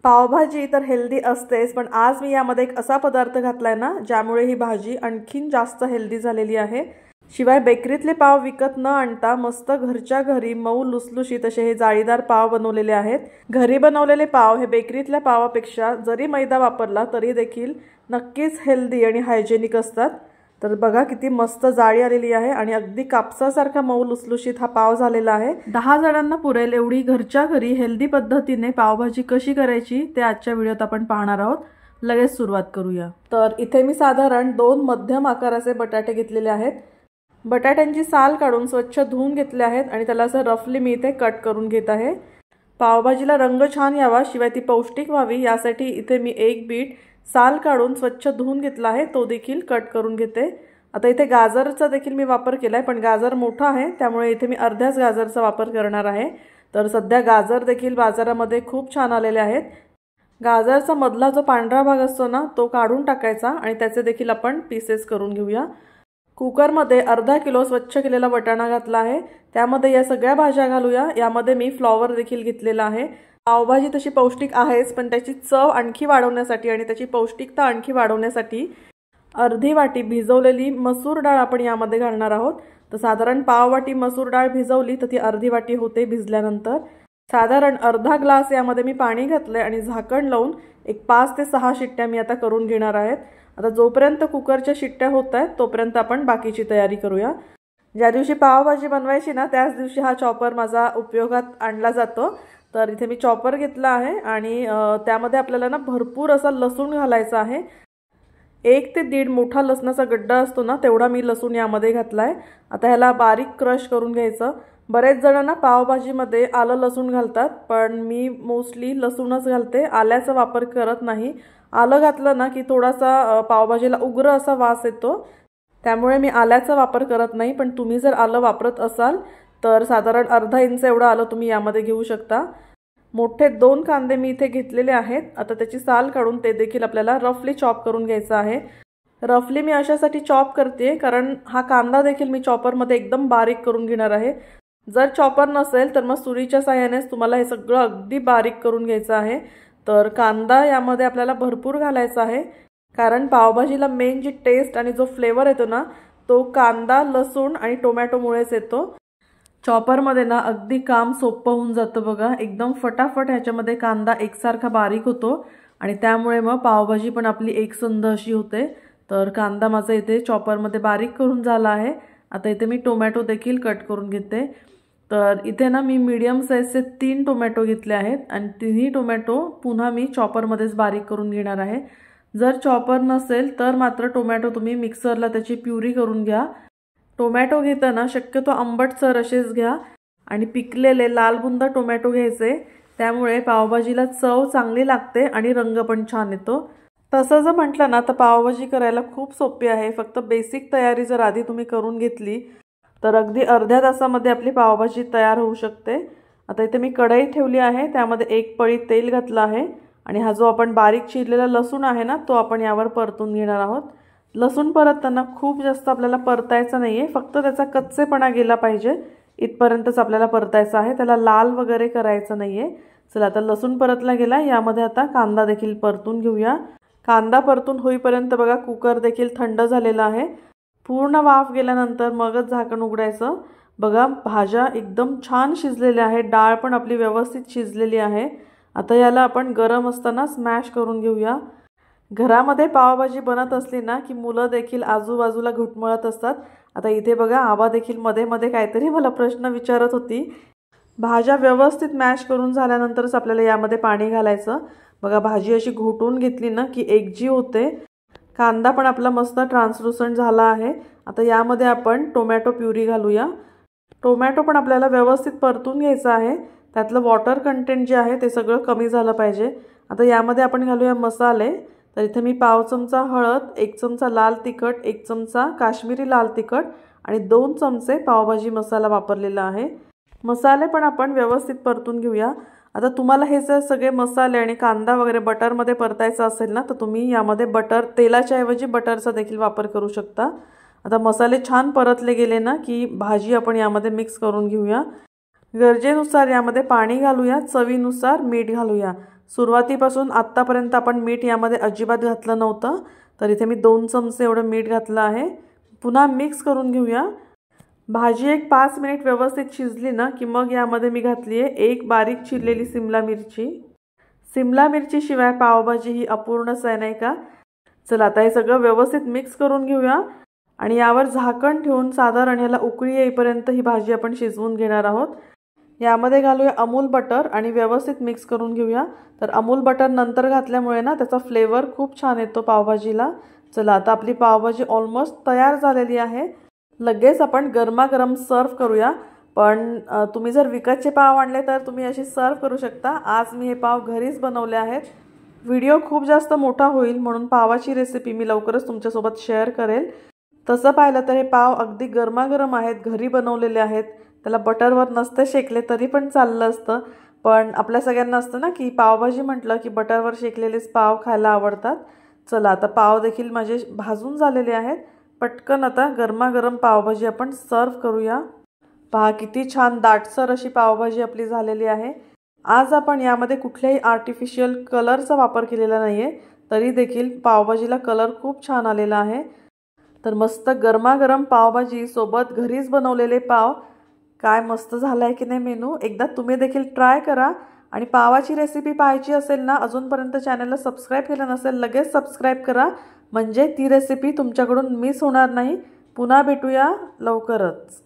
पावभाजी तर हेल्दी असतेच, पण आज मी यामध्ये एक असा पदार्थ घातलाय ना ज्यामुळे ही भाजी आणखीन जास्त हेल्दी झालेली आहे। शिवाय बेकरीतले पाव विकत न आणता मस्त घरच्या घरी मऊ लुसलुशीत असे हे जाळीदार पाव बनवलेले आहेत। घरी बनवलेले पाव हे बेकरीतल्या पावापेक्षा जरी मैदा वापरला तरी देखील नक्कीच हेल्दी आणि हायजेनिक असतात। तर बघा किती मस्त जाळी आलेली आहे आणि अगदी कापसासारखा मऊ लुसलुशीत हा पाव झालेला आहे। 10 जणांना पुरेल एवढी घरच्या घरी हेल्दी पद्धतीने पावभाजी कशी करायची ते आजच्या व्हिडिओत आपण पाहणार आहोत। लगेच सुरुवात करूया। तर इथे मी साधारण 2 मध्यम आकाराचे बटाटे घेतलेले आहेत। बटाट्यांची साल काढून स्वच्छ धुवून घेतले आहेत आणि त्याला असं रफली मी इथे कट करून घेत आहे। पावभाजीला रंग छान यावा शिवाय ती पौष्टिक व्हावी यासाठी इथे मी एक बीट साल काढून स्वच्छ धुवून घेतला आहे, तो देखील कट करून घेते। आता इथे गाजरचा देखील मी वापर केलाय, पण गाजर मोठा आहे त्यामुळे इथे मी अर्ध्याच गाजरचा वापर करणार आहे। तर सध्या गाजर देखील बाजारामध्ये खूप छान आलेले आहेत। गाजरचा मधला जो पांढरा भाग असतो ना तो काढून टाकायचा आणि त्याचे देखील आपण पीसेस करून घेऊया। कुकरमध्ये अर्धा किलो स्वच्छ केलेला वाटाणा घातला आहे, त्यामध्ये या सगळ्या भाज्या घालूया। यामध्ये मी फ्लॉवर देखील घेतलेला आहे। पावभाजी तशी पौष्टिक आहेच, पण त्याची चव आणखी वाढवण्यासाठी आणि त्याची पौष्टिकता आणखी वाढवण्यासाठी अर्धी वाटी भिजवलेली मसूर डाळ आपण यामध्ये घालणार आहोत। तर साधारण पाव वाटी मसूर डाळ भिजवली तर ती अर्धी वाटी होते भिजल्यानंतर। साधारण अर्धा ग्लास यामध्ये मी पाणी घातले आणि झाकण लावून एक 5 ते 6 शिट्ट्या मी आता करून घेणार आहेत। आता जोपर्यंत कुकरच्या शिट्ट्या होत आहेत तोपर्यंत आपण बाकीची तयारी करूया। ज्या दिवशी पावभाजी बनवायची ना त्याच दिवशी हा चॉपर माझा उपयोगात आणला जातो। तर इथे मी चॉपर घेतला आहे आणि त्यामध्ये आपल्याला ना भरपूर असा लसूण घालायचा आहे। 1 ते 1.5 मोठा लसणाचा गड्डा असतो ना तेवढा मी लसूण यामध्ये घातलाय। आता ह्याला बारीक क्रश करून घ्यायचं। बरेच जण ना पावभाजीमध्ये आलं लसूण घालतात, पण मी मोस्टली लसूणच घालते, आल्याचा वापर करत नाही। आलं घातलं ना की थोडासा पावभाजीला उग्र असा वास येतो, त्यामुळे मी आल्याचा वापर करत नाही। पण तुम्ही जर आलं वापरत असाल तर साधारण अर्धा इंच एवढं आलं तुम्ही यामध्ये घेऊ शकता। मोठे 2 कांदे मी इथे घेतलेले आहेत। आता त्याची साल काढून ते देखील आपल्याला रफली चॉप करून घ्यायचं आहे। रफली मी अशासाठी चॉप करते कारण हा कांदा देखील मी चॉपरमध्ये एकदम बारीक करून घेणार आहे। जर चॉपर नसेल तर मग सुरीच्या साहाय्यानेच तुम्हाला हे सगळं अगदी बारीक करून घ्यायचं आहे। तर कांदा यामध्ये आपल्याला भरपूर घालायचा आहे कारण पावभाजीला मेन जी टेस्ट आणि जो फ्लेवर येतो ना तो कांदा, लसूण आणि टोमॅटोमुळेच येतो। चॉपरमध्ये ना अगदी काम सोपं होऊन जातं बघा, एकदम फटाफट ह्याच्यामध्ये कांदा एकसारखा बारीक होतो आणि त्यामुळे मग पावभाजी पण आपली एकसंध अशी होते। तर कांदा माझा इथे चॉपरमध्ये बारीक करून झाला आहे। आता इथे मी टोमॅटो देखील कट करून घेते। तर इथे ना मी मीडियम साईजचे 3 टोमॅटो घेतले आहेत आणि तिन्ही टोमॅटो पुन्हा मी चॉपरमध्येच बारीक करून घेणार आहे। जर चॉपर नसेल तर मात्र टोमॅटो तुम्ही मिक्सरला त्याची प्युरी करून घ्या। टोमॅटो घेताना शक्यतो आंबटसर असेच घ्या आणि पिकलेले लालबुंद टोमॅटो घ्यायचे, त्यामुळे पावभाजीला चव चांगली लागते आणि रंग पण छान येतो। तसं जर म्हटलं ना तर पावभाजी करायला खूप सोपी आहे। फक्त बेसिक तयारी जर आधी तुम्ही करून घेतली तर अगदी अर्ध्या तासामध्ये आपली पावभाजी तयार होऊ शकते। आता इथे मी कढई ठेवली आहे, त्यामध्ये 1 पळी तेल घातलं आहे आणि हा जो आपण बारीक चिरलेला लसूण आहे ना तो आपण यावर परतून घेणार आहोत। लसूण परतताना खूप जास्त आपल्याला परतायचा नाहीये, फक्त त्याचा कच्चेपणा गेला पाहिजे इथपर्यंतच आपल्याला परतायचा आहे, त्याला लाल वगैरे करायचं नाहीये। चला आता लसूण परतला गेला, यामध्ये आता कांदा देखील परतून घेऊया। कांदा परतून होईपर्यंत बघा कुकर देखील थंड झालेला आहे। पूर्ण वाफ गेल्यानंतर मगच झाकण उघडायचं। बघा भाज्या एकदम छान शिजलेल्या आहेत, डाळ पण आपली व्यवस्थित शिजलेली आहे। आता याला आपण गरम असताना स्मॅश करून घेऊया। घरामध्ये पावभाजी बनत असली ना की मुलं देखील आजूबाजूला घुटमळत असतात। आता इथे बघा आवा देखील मध्ये मध्ये काहीतरी मला प्रश्न विचारत होती। भाज्या व्यवस्थित मॅश करून झाल्यानंतरच आपल्याला यामध्ये पाणी घालायचं। बघा भाजी अशी घोटून घेतली ना की एकजीव होते। कांदा पण आपला मस्त ट्रान्सलुसंट झाला आहे। आता यामध्ये आपण टोमॅटो प्युरी घालूया। टोमॅटो पण आपल्याला व्यवस्थित परतून घ्यायचं आहे, त्यातलं वॉटर कंटेंट जे आहे ते सगळं कमी झालं पाहिजे। आता यामध्ये आपण घालूया मसाले। तर इथे मी पाव चमचा हळद, 1 चमचा लाल तिखट, 1 चमचा काश्मीरी लाल तिखट आणि 2 चमचे पावभाजी मसाला वापरलेला आहे। मसाले पण आपण व्यवस्थित परतून घेऊया। आता तुम्हाला हे जर सगळे मसाले आणि कांदा वगैरे बटरमध्ये परतायचा असेल ना तर तुम्ही यामध्ये बटर, तेलाच्या ऐवजी बटरचा देखील वापर करू शकता। आता मसाले छान परतले गेले ना की भाजी आपण यामध्ये मिक्स करून घेऊया। गरजेनुसार यामध्ये पाणी घालूया, चवीनुसार मीठ घालूया। सुरुवातीपासून आत्तापर्यंत आपण मीठ यामध्ये अजिबात घातलं नव्हतं, तर इथे मी 2 चमचे एवढं मीठ घातलं आहे. पुन्हा मिक्स करून घेऊया. भाजी एक 5 मिनिट व्यवस्थित शिजली ना की मग यामध्ये मी घातली आहे एक बारीक चिरलेली सिमला मिरची. सिमला मिरची शिवाय पावभाजी ही अपूर्णच आहे नाही का. चला आता हे सगळं व्यवस्थित मिक्स करून घेऊया आणि यावर झाकण ठेवून साधारण ह्याला उकळी येईपर्यंत ही भाजी आपण शिजवून घेणार आहोत. यामध्ये घालूया अमूल बटर आणि व्यवस्थित मिक्स करून घेऊया. तर अमूल बटर नंतर घातल्यामुळे ना त्याचा फ्लेवर खूप छान येतो पावभाजीला. चला आता आपली पावभाजी ऑलमोस्ट तयार झालेली आहे. लगेच आपण गरमागरम सर्व करूया. पण तुम्ही जर विकतचे पाव आणले तर तुम्ही अशी सर्व करू शकता. आज मी हे पाव घरीच बनवले आहेत. व्हिडिओ खूप जास्त मोठा होईल म्हणून पावाची रेसिपी मी लवकरच तुमच्यासोबत शेअर करेल. तसं पाहिलं तर हे पाव अगदी गरमागरम आहेत, घरी बनवलेले आहेत. त्याला बटरवर नसते शेकले तरी पण चाललं असतं. पण आपल्या सगळ्यांना असतं ना की पावभाजी म्हटलं की बटरवर शेकलेलेच पाव खायला आवडतात. चला आता पाव देखील माझे भाजून झालेले आहेत. पटकन आता गरमागरम पावभाजी आपण सर्व करूया. पहा किती छान दाटसर अशी पावभाजी आपली झालेली आहे. आज आपण यामध्ये कुठल्याही आर्टिफिशियल कलरचा वापर केलेला नाही आहे, तरी देखील पावभाजीला कलर खूप छान आलेला आहे. तर मस्त गरमागरम पावभाजी सोबत घरीच बनवलेले पाव. काय मस्त झाला आहे की नाही मेनू. एकदा तुम्ही देखील ट्राय करा. आणि पावाची रेसिपी पाहायची असेल ना, अजूनपर्यंत चॅनलला सबस्क्राईब केलं नसेल लगेच सबस्क्राईब करा, म्हणजे ती रेसिपी तुमच्याकडून मिस होणार नाही. पुन्हा भेटूया लवकरच.